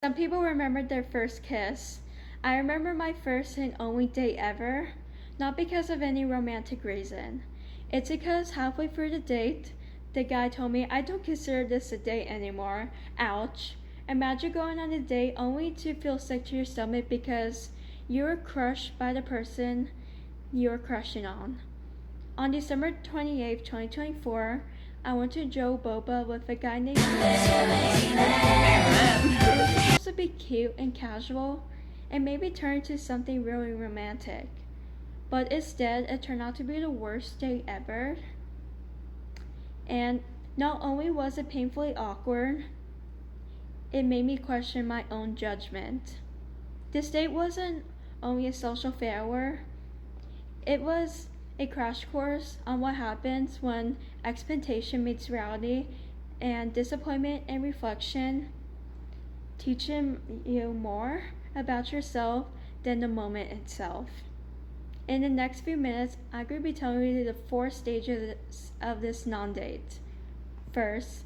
Some people remember their first kiss. I remember my first and only date ever, not because of any romantic reason. It's because halfway through the date, the guy told me, "I don't consider this a date anymore." Ouch. Imagine going on a date only to feel sick to your stomach because you were crushed by the person you were crushing on. On December 28, 2024, I went to Joe Boba with a guy named supposed to be cute and casual and maybe turn into something really romantic. But instead, it turned out to be the worst date ever. And not only was it painfully awkward, it made me question my own judgment. This date wasn't only a social failure, it was a crash course on what happens when expectation meets reality and disappointment and reflection teaching you more about yourself than the moment itself. In the next few minutes, I'm going to be telling you the 4 stages of this non-date. First,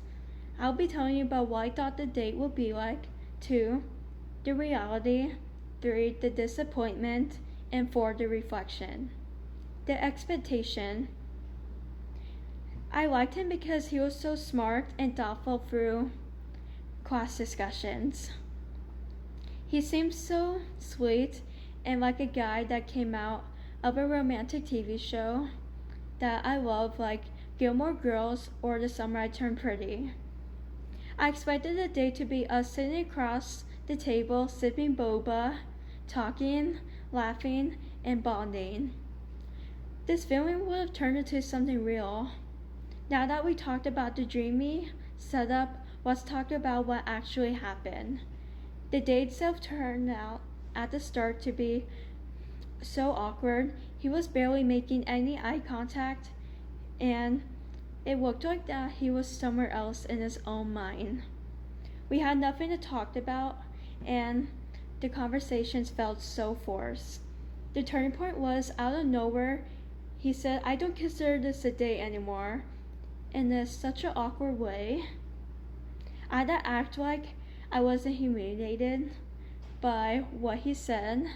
I'll be telling you about what I thought the date would be like. 2, the reality. 3, the disappointment. And 4, the reflection. The expectation. I liked him because he was so smart and thoughtful through class discussions. He seemed so sweet and like a guy that came out of a romantic TV show that I love, like Gilmore Girls or The Summer I Turned Pretty. I expected the day to be us sitting across the table, sipping boba, talking, laughing, and bonding. This feeling would have turned into something real. Now that we talked about the dreamy setup, let's talk about what actually happened. The date itself turned out at the start to be so awkward. He was barely making any eye contact, and it looked like that he was somewhere else in his own mind. We had nothing to talk about, and the conversations felt so forced. The turning point was out of nowhere. He said, "I don't consider this a date anymore," in such an awkward way. I had to act like I wasn't humiliated by what he said,